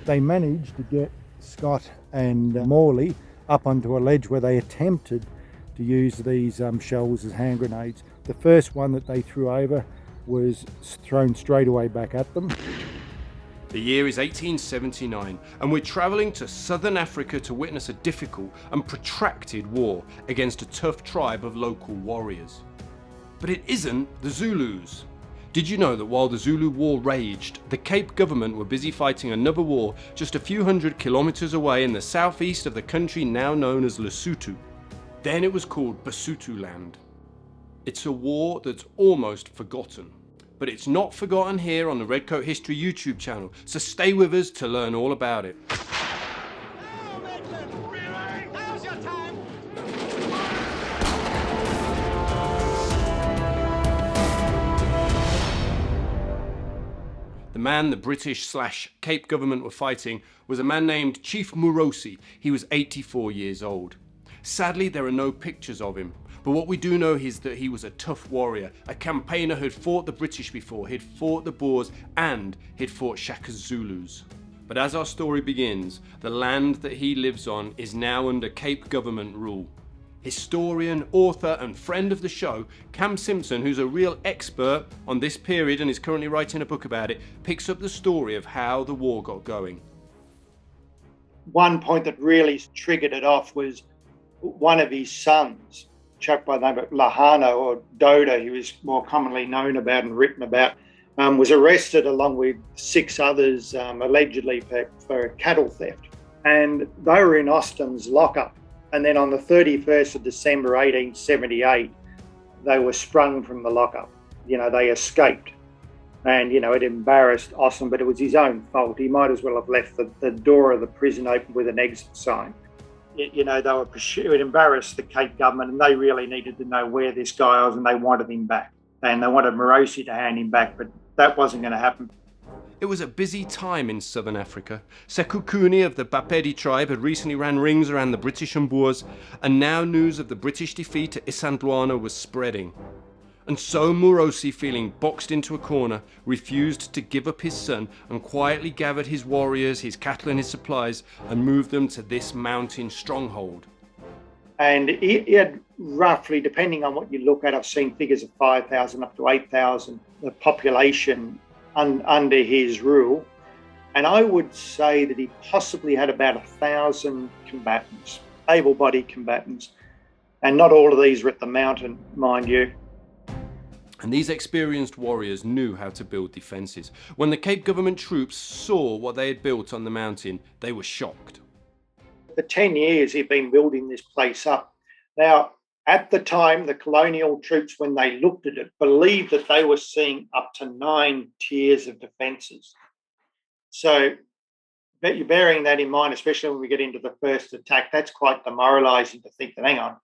They managed to get Scott and Morley up onto a ledge where they attempted to use these shells as hand grenades. The first one that they threw over was thrown straight away back at them. The year is 1879, and we're travelling to southern Africa to witness a difficult and protracted war against a tough tribe of local warriors. But it isn't the Zulus. Did you know that while the Zulu War raged, the Cape government were busy fighting another war just a few hundred kilometres away in the southeast of the country now known as Lesotho? Then it was called BaPhuti land. It's a war that's almost forgotten. But it's not forgotten here on the Redcoat History YouTube channel, so stay with us to learn all about it. The man the British/Cape government were fighting was a man named Chief Morosi. He was 84 years old. Sadly, there are no pictures of him. But what we do know is that he was a tough warrior, a campaigner who'd fought the British before, he'd fought the Boers, and he'd fought Shaka's Zulus. But as our story begins, the land that he lives on is now under Cape government rule. Historian, author, and friend of the show, Cam Simpson, who's a real expert on this period and is currently writing a book about it, picks up the story of how the war got going. One point that really triggered it off was one of his sons, a chap by the name of Lahana or Doda, who is more commonly known about and written about, was arrested along with 6 others, allegedly for cattle theft. And they were in Austin's lockup. And then on the 31st of December 1878, they were sprung from the lockup. They escaped. And, it embarrassed Austin, but it was his own fault. He might as well have left the door of the prison open with an exit sign. It embarrassed the Cape government, and they really needed to know where this guy was, and they wanted him back. And they wanted Morosi to hand him back, but that wasn't going to happen. It was a busy time in southern Africa. Sekhukhune of the BaPhuti tribe had recently ran rings around the British and Boers, and now news of the British defeat at Isandlwana was spreading. And so Morosi, feeling boxed into a corner, refused to give up his son and quietly gathered his warriors, his cattle and his supplies and moved them to this mountain stronghold. And he had roughly, depending on what you look at, I've seen figures of 5,000 up to 8,000, the population under his rule. And I would say that he possibly had about 1,000 combatants, able-bodied combatants. And not all of these were at the mountain, mind you. And these experienced warriors knew how to build defences. When the Cape government troops saw what they had built on the mountain, they were shocked. For 10 years, he'd been building this place up. Now, at the time, the colonial troops, when they looked at it, believed that they were seeing up to 9 tiers of defences. So, you're bearing that in mind, especially when we get into the first attack, that's quite demoralising to think that, hang on,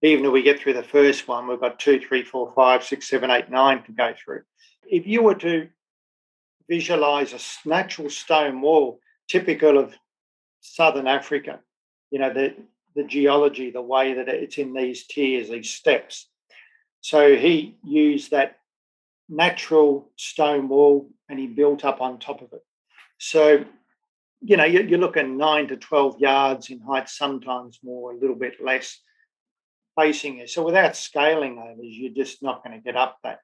even if we get through the first one, we've got 2, 3, 4, 5, 6, 7, 8, 9 to go through. If you were to visualise a natural stone wall, typical of southern Africa, the geology, the way that it's in these tiers, these steps. So he used that natural stone wall and he built up on top of it. So, you're looking 9 to 12 yards in height, sometimes more, a little bit less, facing you. So without scaling those, you're just not going to get up that.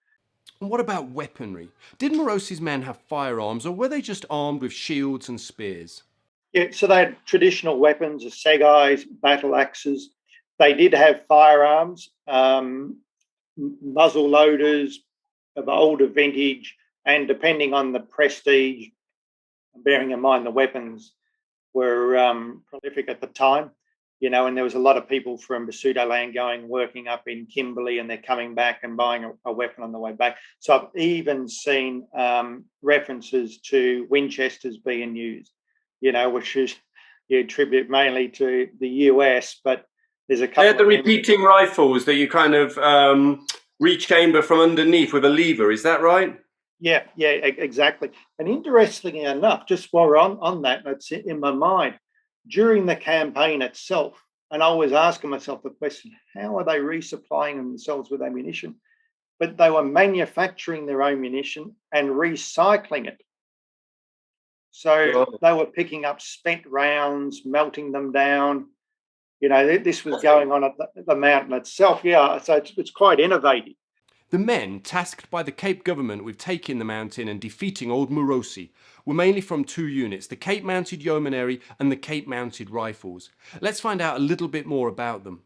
And what about weaponry? Did Morosi's men have firearms, or were they just armed with shields and spears? Yeah, so they had traditional weapons, assegais, battle axes. They did have firearms, muzzle loaders of older vintage, and depending on the prestige, bearing in mind the weapons were prolific at the time, and there was a lot of people from Basuto land working up in Kimberley, and they're coming back and buying a weapon on the way back. So I've even seen references to Winchesters being used, which is you attribute mainly to the US, but there's a couple. They're the repeating rifles that you kind of rechamber from underneath with a lever, is that right? Yeah, exactly. And interestingly enough, just while we're on that, that's in my mind, during the campaign itself, and I was asking myself the question, how are they resupplying themselves with ammunition? But they were manufacturing their own ammunition and recycling it. So they were picking up spent rounds, melting them down. This was going on at the mountain itself. Yeah, so it's quite innovative. The men tasked by the Cape government with taking the mountain and defeating old Morosi were mainly from two units, the Cape Mounted Yeomanry and the Cape Mounted Rifles. Let's find out a little bit more about them.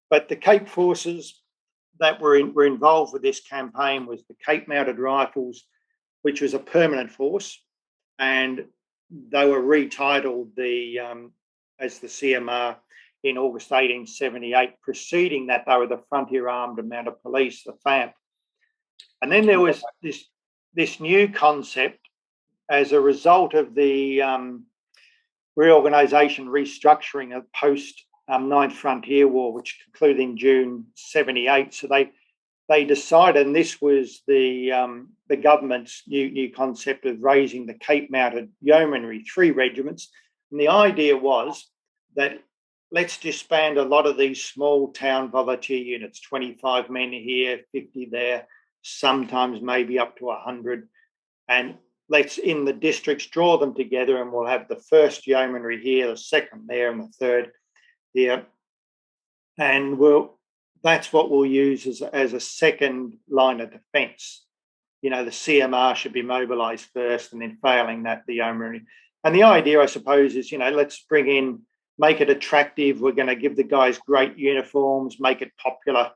But the Cape forces that were involved with this campaign was the Cape Mounted Rifles, which was a permanent force, and they were retitled as the CMR in August 1878. Preceding that, they were the Frontier Armed and Mounted Police, the FAMP. And then there was this new concept as a result of the reorganisation, restructuring of post Ninth Frontier War, which concluded in June 78. So they decided, and this was the government's new concept of raising the Cape Mounted Yeomanry, 3 regiments. And the idea was that let's disband a lot of these small town volunteer units, 25 men here, 50 there, sometimes maybe up to 100. And let's, in the districts, draw them together, and we'll have the 1st Yeomanry here, the 2nd there, and the 3rd here. And that's what we'll use as a second line of defence. The CMR should be mobilised first, and then failing that, the Yeomanry. And the idea, I suppose, is, let's make it attractive. We're going to give the guys great uniforms, make it popular.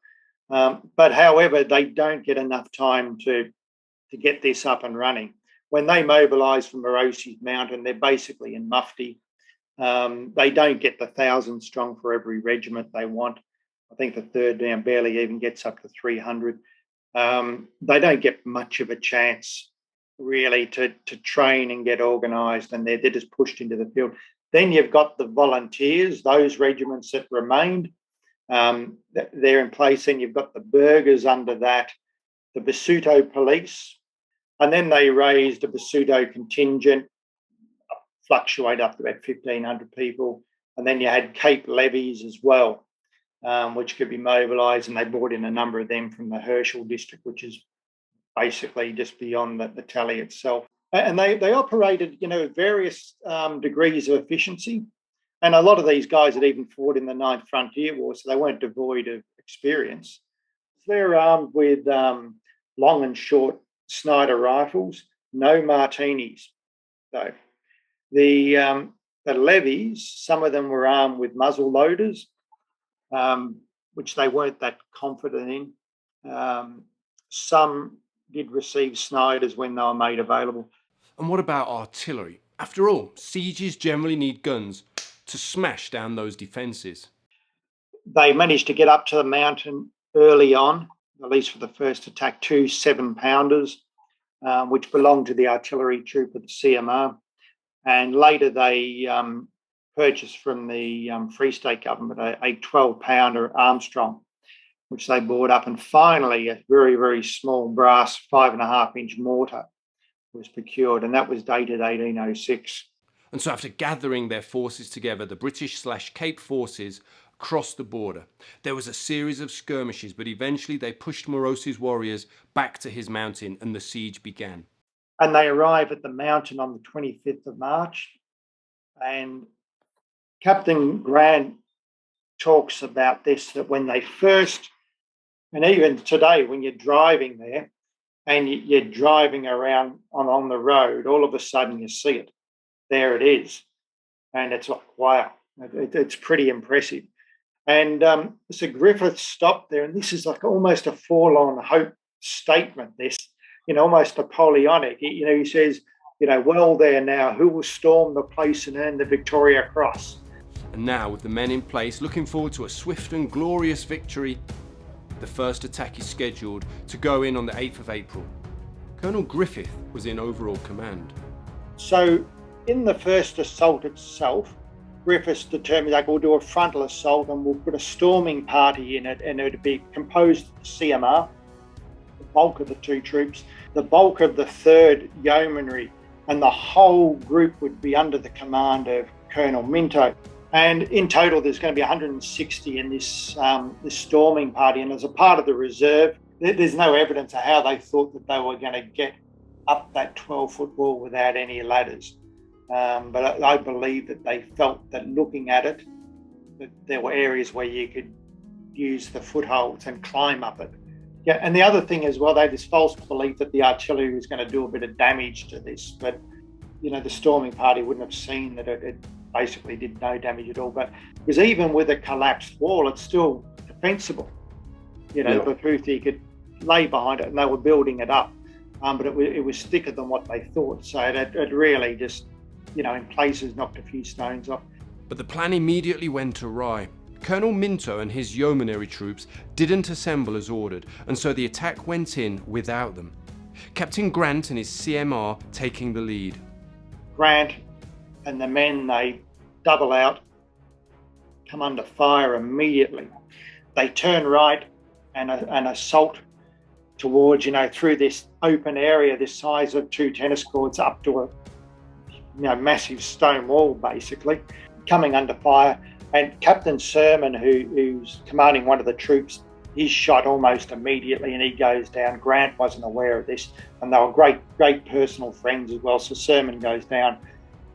But however, they don't get enough time to get this up and running. When they mobilise from Morosi's mountain, they're basically in mufti. They don't get the 1,000 strong for every regiment they want. I think the 3rd down barely even gets up to 300. They don't get much of a chance, really, to train and get organised, and they're just pushed into the field. Then you've got the volunteers, those regiments that remained. They're in place. Then you've got the burghers under that, the BaPhuti police, and then they raised a BaPhuti contingent, fluctuate up to about 1,500 people. And then you had Cape levies as well, which could be mobilised, and they brought in a number of them from the Herschel district, which is basically just beyond the tally itself. And they operated, various degrees of efficiency. And a lot of these guys had even fought in the Ninth Frontier War, so they weren't devoid of experience. They're armed with long and short Snider rifles, no martinis. So the levies, some of them were armed with muzzle loaders, which they weren't that confident in. Some did receive Sniders when they were made available. And what about artillery? After all, sieges generally need guns to smash down those defences. They managed to get up to the mountain early on, at least for the first attack, 2 7-pounders, which belonged to the artillery troop of the CMR. And later they purchased from the Free State government a 12-pounder Armstrong, which they bought up. And finally, a very, very small brass 5.5-inch mortar was procured, and that was dated 1806. And so after gathering their forces together, the British/Cape forces crossed the border. There was a series of skirmishes, but eventually they pushed Morosi's warriors back to his mountain, and the siege began. And they arrive at the mountain on the 25th of March. And Captain Grant talks about this, that when they first, and even today, when you're driving there and you're driving around on the road, all of a sudden you see it. There it is. And it's like, wow, it's pretty impressive. And so Griffith stopped there, and this is like almost a forlorn hope statement, this, almost Napoleonic. He says, well there now, who will storm the place and earn the Victoria Cross? And now, with the men in place, looking forward to a swift and glorious victory, the first attack is scheduled to go in on the 8th of April. Colonel Griffith was in overall command. So in the first assault itself, Griffiths determined that we'll do a frontal assault and we'll put a storming party in it, and it would be composed of the CMR, the bulk of the 2 troops, the bulk of the 3rd Yeomanry, and the whole group would be under the command of Colonel Minto. And in total, there's going to be 160 in this storming party. And as a part of the reserve, there's no evidence of how they thought that they were going to get up that 12-foot wall without any ladders. But I believe that they felt that looking at it, that there were areas where you could use the footholds and climb up it. Yeah, and the other thing as well, they had this false belief that the artillery was going to do a bit of damage to this, but the storming party wouldn't have seen that it basically did no damage at all. But because even with a collapsed wall, it's still defensible. BaPhuti could lay behind it, and they were building it up, but it was thicker than what they thought. So it really just, in places knocked a few stones off. But the plan immediately went awry. Colonel Minto and his yeomanry troops didn't assemble as ordered, and so the attack went in without them. Captain Grant and his CMR taking the lead. Grant and the men, they double out, come under fire immediately. They turn right and assault towards, through this open area, this size of 2 tennis courts up to a massive stone wall, basically, coming under fire. And Captain Sermon, who's commanding one of the troops, he's shot almost immediately and he goes down. Grant wasn't aware of this, and they were great personal friends as well. So Sermon goes down,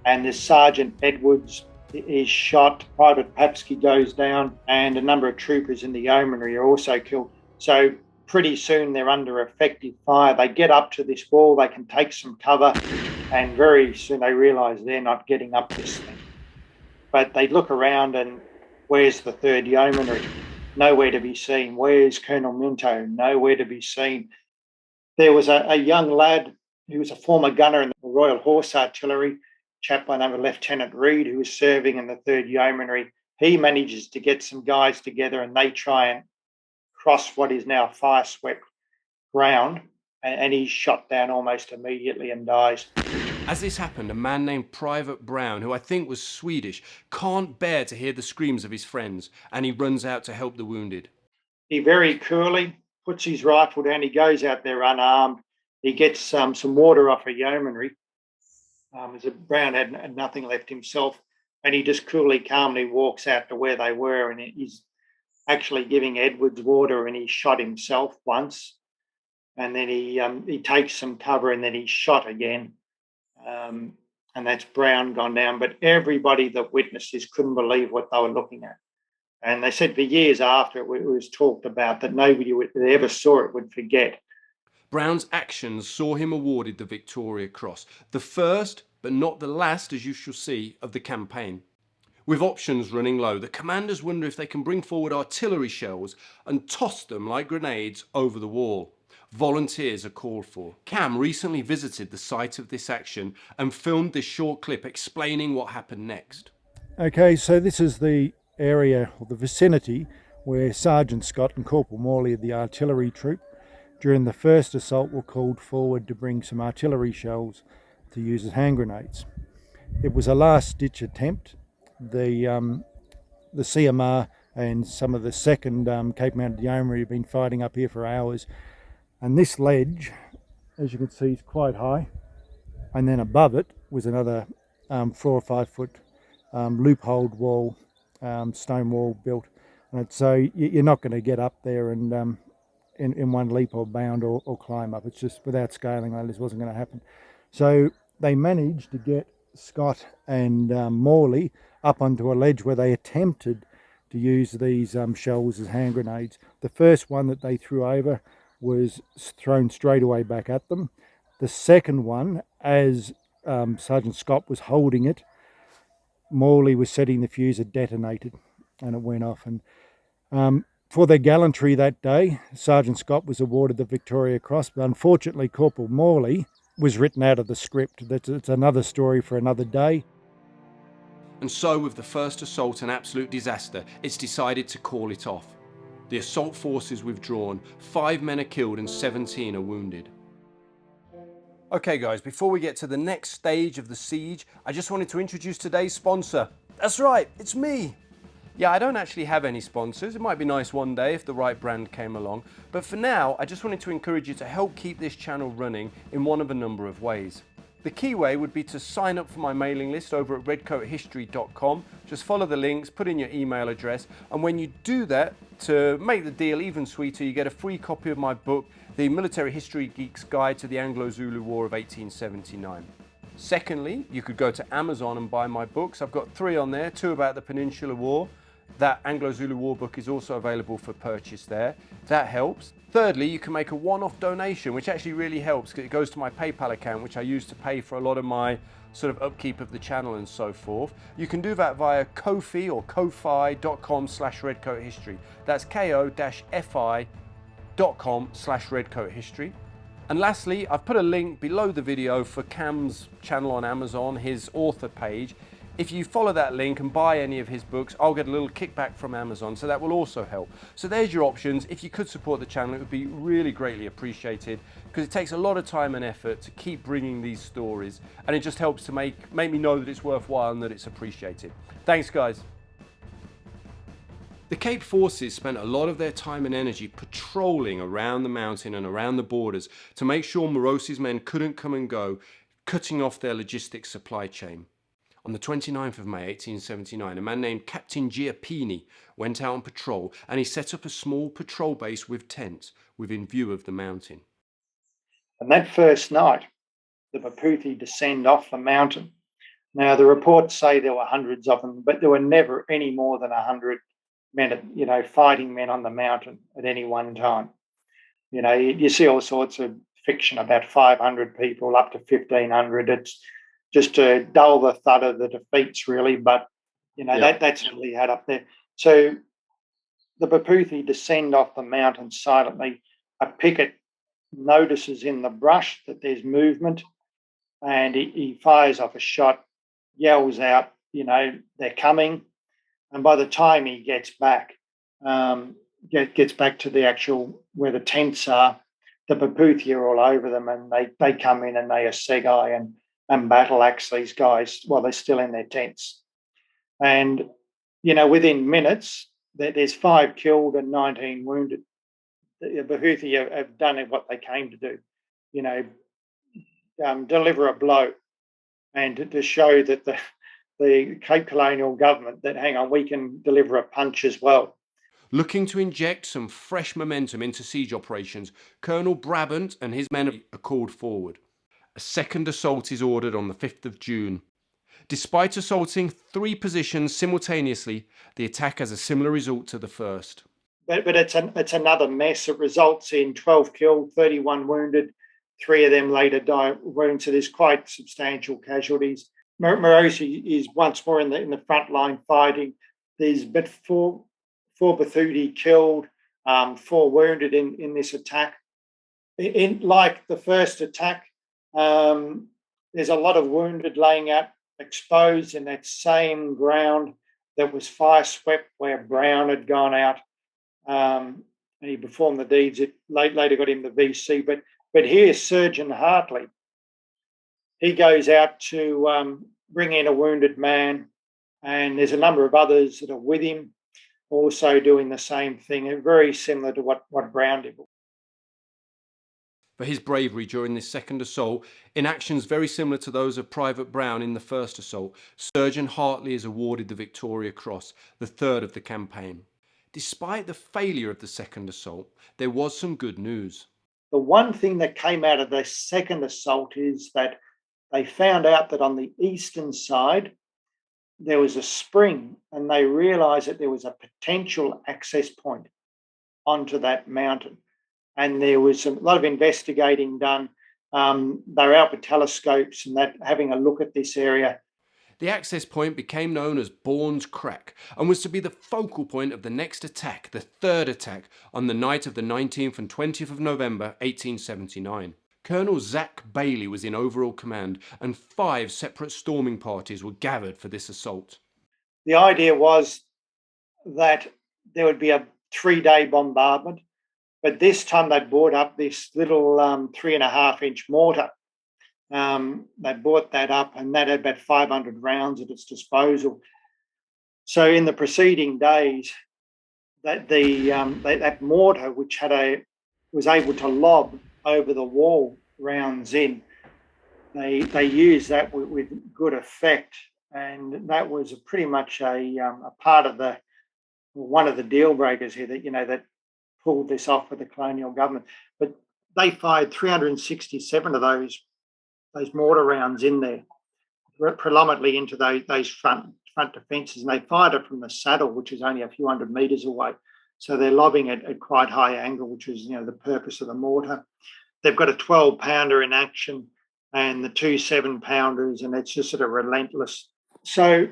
and this Sergeant Edwards is shot. Private Papsky goes down, and a number of troopers in the yeomanry are also killed. So pretty soon they're under effective fire. They get up to this wall, they can take some cover, and very soon they realise they're not getting up this thing. But they look around, and where's the 3rd Yeomanry? Nowhere to be seen. Where's Colonel Minto? Nowhere to be seen. There was a young lad who was a former gunner in the Royal Horse Artillery, chap by the name of Lieutenant Reed, who was serving in the 3rd Yeomanry. He manages to get some guys together, and they try and cross what is now fire-swept ground, and he's shot down almost immediately and dies. As this happened, a man named Private Brown, who I think was Swedish, can't bear to hear the screams of his friends, and he runs out to help the wounded. He very coolly puts his rifle down. He goes out there unarmed. He gets some water off a yeomanry. As Brown had nothing left himself, and he just coolly, calmly walks out to where they were, and he's actually giving Edwards water, and he shot himself once, and then he takes some cover, and then he's shot again. And that's Brown gone down. But everybody that witnessed this couldn't believe what they were looking at. And they said for years after it was talked about that nobody that ever saw it would forget. Brown's actions saw him awarded the Victoria Cross, the first, but not the last, as you shall see, of the campaign. With options running low, the commanders wonder if they can bring forward artillery shells and toss them like grenades over the wall. Volunteers are called for. Cam recently visited the site of this action and filmed this short clip explaining what happened next. Okay, so this is the area or the vicinity where Sergeant Scott and Corporal Morley of the artillery troop during the first assault were called forward to bring some artillery shells to use as hand grenades. It was a last-ditch attempt. The CMR and some of the 2nd Cape Mounted Yeomanry have been fighting up here for hours. And this ledge, as you can see, is quite high. And then above it was another 4 or 5 foot loopholed wall, stone wall built. And so you're not going to get up there and in one leap or bound or climb up. It's just without scaling like this wasn't going to happen. So they managed to get Scott and Morley up onto a ledge where they attempted to use these shells as hand grenades. The first one that they threw over was thrown straight away back at them. The second one, as Sergeant Scott was holding it, Morley was setting the fuse, it detonated and it went off. And for their gallantry that day, Sergeant Scott was awarded the Victoria Cross, but unfortunately Corporal Morley was written out of the script. It's another story for another day. And so, with the first assault an absolute disaster, it's decided to call it off. The assault force is withdrawn, 5 men are killed and 17 are wounded. Okay guys, before we get to the next stage of the siege, I just wanted to introduce today's sponsor. That's right, it's me. Yeah, I don't actually have any sponsors. It might be nice one day if the right brand came along. But for now, I just wanted to encourage you to help keep this channel running in one of a number of ways. The key way would be to sign up for my mailing list over at redcoathistory.com. Just follow the links, put in your email address, and when you do that, to make the deal even sweeter, you get a free copy of my book, The Military History Geek's Guide to the Anglo-Zulu War of 1879. Secondly, you could go to Amazon and buy my books. I've got 3 on there, 2 about the Peninsular War. That Anglo-Zulu War book is also available for purchase there. That helps. Thirdly, you can make a one-off donation, which actually really helps because it goes to my PayPal account, which I use to pay for a lot of my sort of upkeep of the channel and so forth. You can do that via Ko-fi or ko-fi.com/redcoathistory. That's ko-fi.com/redcoathistory. And lastly, I've put a link below the video for Cam's channel on Amazon, his author page. If you follow that link and buy any of his books, I'll get a little kickback from Amazon, so that will also help. So there's your options. If you could support the channel, it would be really greatly appreciated because it takes a lot of time and effort to keep bringing these stories, and it just helps to make me know that it's worthwhile and that it's appreciated. Thanks, guys. The Cape forces spent a lot of their time and energy patrolling around the mountain and around the borders to make sure Morosi's men couldn't come and go, cutting off their logistics supply chain. On the 29th of May 1879, a man named Captain Giappini went out on patrol and he set up a small patrol base with tents within view of the mountain. And that first night, the BaPhuti descend off the mountain. Now, the reports say there were hundreds of them, but there were never any more than 100 men, fighting men on the mountain at any one time. You see all sorts of fiction about 500 people, up to 1,500. It's just to dull the thud of the defeats, really. But, that's what we had up there. So the BaPhuti descend off the mountain silently. A picket notices in the brush that there's movement, and he fires off a shot, yells out, they're coming. And by the time he gets back to the actual where the tents are, the BaPhuti are all over them, and they come in and they assegai and battle axe these guys while they're still in their tents. And within minutes, there's 5 killed and 19 wounded. The BaPhuti have done what they came to do, deliver a blow, and to show that the Cape Colonial government that, hang on, we can deliver a punch as well. Looking to inject some fresh momentum into siege operations, Colonel Brabant and his men are called forward. A second assault is ordered on the 5th of June. Despite assaulting 3 positions simultaneously, the attack has a similar result to the first. But it's another mess. It results in 12 killed, 31 wounded. 3 of them later die wounded, so there's quite substantial casualties. Morosi is once more in the front line fighting. There's but 4 BaPhuti killed, 4 wounded in this attack. In like the first attack, there's a lot of wounded laying out exposed in that same ground that was fire swept where Brown had gone out, and he performed the deeds. It later got him the VC, but here's Surgeon Hartley. He goes out to bring in a wounded man, and there's a number of others that are with him also doing the same thing, and very similar to what Brown did. For his bravery during this second assault, in actions very similar to those of Private Brown in the first assault, Surgeon Hartley is awarded the Victoria Cross, the 3rd of the campaign. Despite the failure of the second assault, there was some good news. The one thing that came out of the second assault is that they found out that on the eastern side there was a spring, and they realised that there was a potential access point onto that mountain. And there was a lot of investigating done. They were out with telescopes and having a look at this area. The access point became known as Bourne's Crack and was to be the focal point of the next attack, the 3rd attack, on the night of the 19th and 20th of November 1879. Colonel Zach Bailey was in overall command, and 5 separate storming parties were gathered for this assault. The idea was that there would be a 3-day bombardment, but this time they brought up this little 3.5-inch mortar. They brought that up, and that had about 500 rounds at its disposal. So in the preceding days, that mortar, which was able to lob over the wall rounds in, they used that with good effect, and that was pretty much a part of one of the deal breakers here that pulled this off with the colonial government. But they fired 367 of mortar rounds in there, predominantly into those front defences, and they fired it from the saddle, which is only a few hundred metres away. So they're lobbing it at quite high angle, which is the purpose of the mortar. They've got a 12-pounder in action and the 2 7-pounders, and it's just sort of relentless. So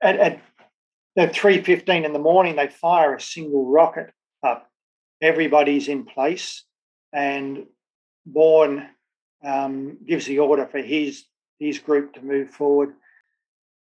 at 3:15 in the morning, they fire a single rocket up. Everybody's in place, and Bourne gives the order for his group to move forward.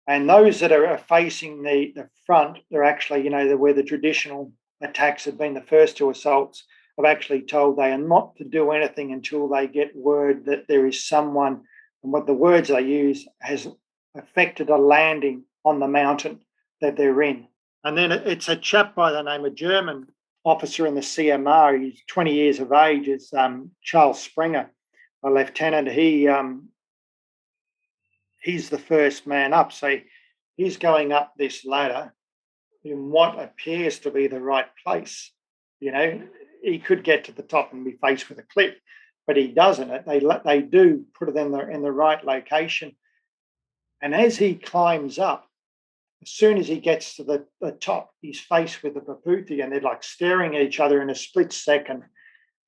And those that are facing the front, they're actually, where the traditional attacks have been the first 2 assaults, have actually told they are not to do anything until they get word that there is someone, and what the words they use, has affected a landing on the mountain that they're in. And then it's a chap by the name of German officer in the CMR. He's 20 years of age. It's Charles Springer, a lieutenant. He's the first man up. So he's going up this ladder in what appears to be the right place. He could get to the top and be faced with a cliff, but he doesn't. They do put it in the right location. And as he climbs up, as soon as he gets to the top, he's faced with the BaPhuti, and they're like staring at each other in a split second.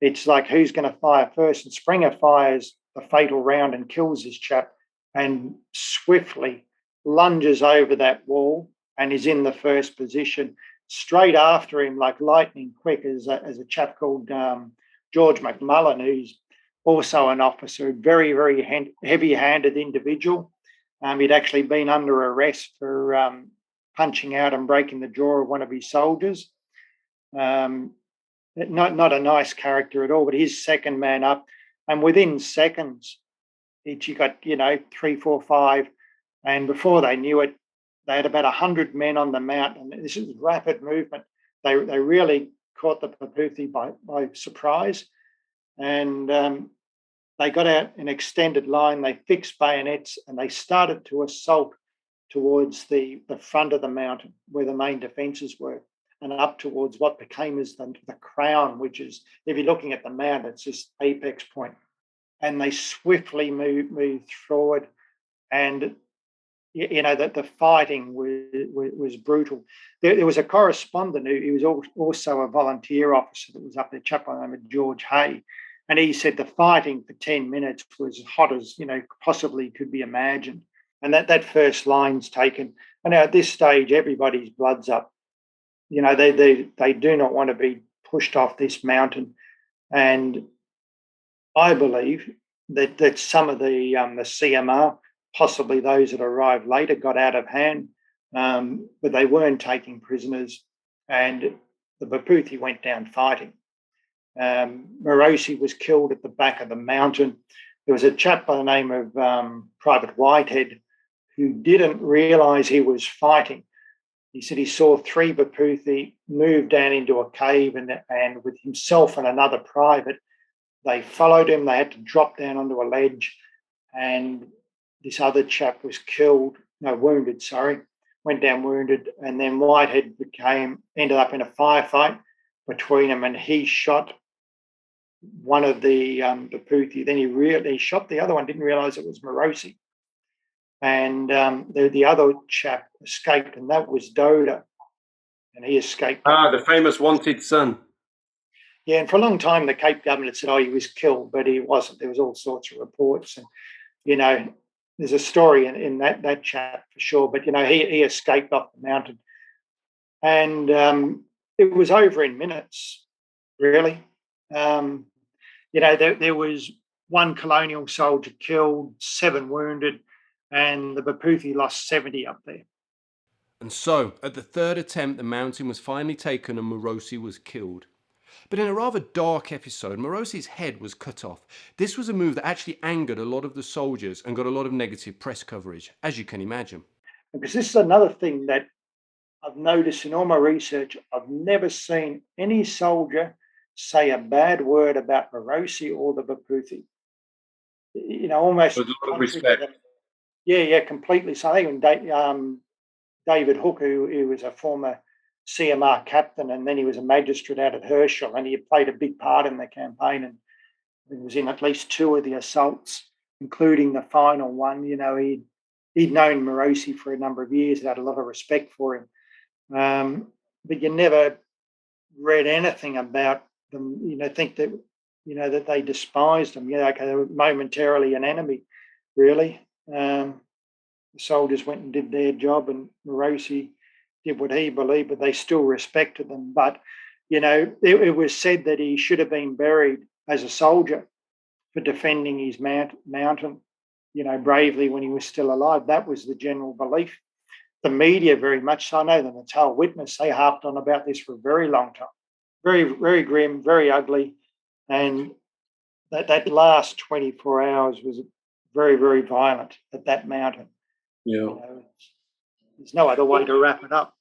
It's like, who's going to fire first? And Springer fires the fatal round and kills this chap, and swiftly lunges over that wall and is in the first position. Straight after him, like lightning quick, is a chap called George McMullen, who's also an officer, very, very heavy-handed individual. He'd actually been under arrest for punching out and breaking the jaw of one of his soldiers. Not a nice character at all, but he's second man up. And within seconds, you got, 3, 4, 5. And before they knew it, they had about 100 men on the mountain. This is rapid movement. They really caught the BaPhuti by surprise. And they got out in extended line, they fixed bayonets, and they started to assault towards the front of the mountain where the main defences were, and up towards what became as the crown, which is, if you're looking at the mount, it's this apex point. And they swiftly moved forward, and the fighting was brutal. There was a correspondent who was also a volunteer officer that was up there, a chap by the name of George Hay. And he said the fighting for 10 minutes was as hot as, possibly could be imagined. And that first line's taken. And now at this stage, everybody's blood's up. They do not want to be pushed off this mountain. And I believe that some of the CMR, possibly those that arrived later, got out of hand, but they weren't taking prisoners. And the BaPhuti went down fighting. Morosi was killed at the back of the mountain. There was a chap by the name of Private Whitehead who didn't realise he was fighting. He said he saw 3 BaPhuti move down into a cave, and with himself and another private, they followed him. They had to drop down onto a ledge, and this other chap was wounded, went down wounded, and then Whitehead ended up in a firefight between them, and he shot one of the BaPhuti. Then he shot the other one, didn't realise it was Morosi. And the other chap escaped, and that was Doda, and he escaped. The famous wanted son. Yeah, and for a long time, the Cape government had said, he was killed, but he wasn't. There was all sorts of reports, and, there's a story in that chap for sure, but, he escaped off the mountain. And it was over in minutes, really. There was 1 Colonial soldier killed, 7 wounded, and the BaPhuti lost 70 up there. And so, at the 3rd attempt, the mountain was finally taken and Morosi was killed. But in a rather dark episode, Morosi's head was cut off. This was a move that actually angered a lot of the soldiers and got a lot of negative press coverage, as you can imagine. Because this is another thing that I've noticed in all my research. I've never seen any soldier say a bad word about Morosi or the BaPhuti. Almost with a lot of respect. Yeah, completely. So even David Hook, who was a former CMR captain, and then he was a magistrate out at Herschel, and he played a big part in the campaign, and he was in at least 2 of the assaults. including the final one. You know, he'd known Morosi for a number of years, had a lot of respect for him. But you never read anything about them, you know, think that, you know, that they despised them. Yeah, okay, they were momentarily an enemy, really. The soldiers went and did their job, and Morosi did what he believed, but they still respected them. But, you know, it was said that he should have been buried as a soldier for defending his mountain, you know, bravely when he was still alive. That was the general belief. The media very much so. I know the Natal Witness, they harped on about this for a very long time. Very, very grim, very ugly. And that last 24 hours was very, very violent at that mountain. Yeah. You know, there's no other way to wrap it up.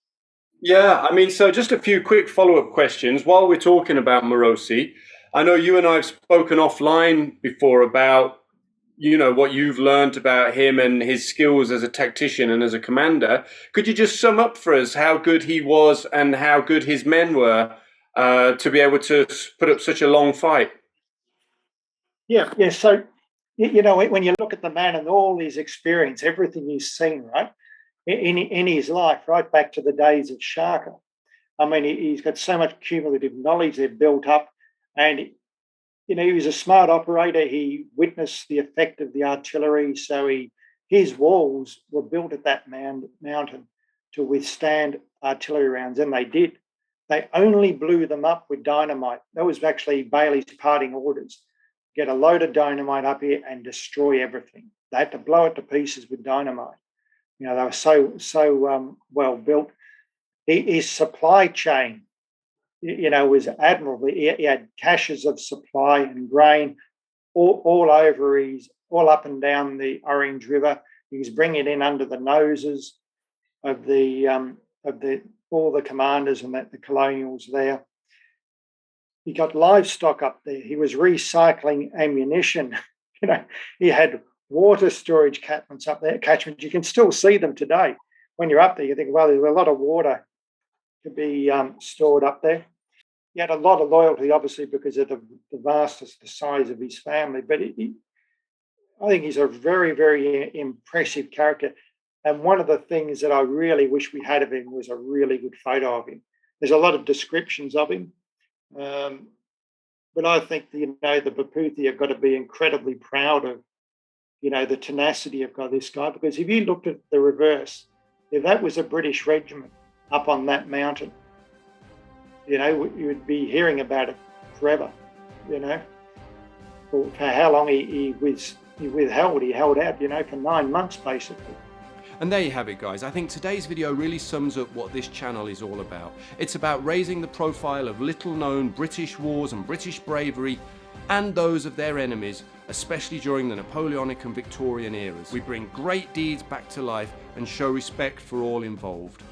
Yeah, I mean, so just a few quick follow-up questions. While we're talking about Morosi, I know you and I have spoken offline before about, you know, what you've learned about him and his skills as a tactician and as a commander. Could you just sum up for us how good he was and how good his men were to be able to put up such a long fight? Yeah. So, you know, when you look at the man and all his experience, everything he's seen, right, in his life, right back to the days of Shaka. I mean, he's got so much cumulative knowledge they've built up, and, you know, he was a smart operator. He witnessed the effect of the artillery, so his walls were built at that mountain to withstand artillery rounds, and they did. They only blew them up with dynamite. That was actually Bailey's parting orders: get a load of dynamite up here and destroy everything. They had to blow it to pieces with dynamite. You know, they were so well built. His supply chain, you know, was admirable. He had caches of supply and grain all up and down the Orange River. He was bringing it in under the noses of all the commanders and the colonials there. He got livestock up there. He was recycling ammunition. You know, he had water storage catchments up there. You can still see them today. When you're up there, you think, well, there's a lot of water to be stored up there. He had a lot of loyalty, obviously, because of the vastness, the size of his family. But I think he's a very, very impressive character. And one of the things that I really wish we had of him was a really good photo of him. There's a lot of descriptions of him. But I think, you know, the BaPhuti have got to be incredibly proud of, you know, the tenacity of this guy. Because if you looked at the reverse, if that was a British regiment up on that mountain, you know, you would be hearing about it forever, you know, for how long he held out, you know, for 9 months, basically. And there you have it, guys. I think today's video really sums up what this channel is all about. It's about raising the profile of little-known British wars and British bravery and those of their enemies, especially during the Napoleonic and Victorian eras. We bring great deeds back to life and show respect for all involved.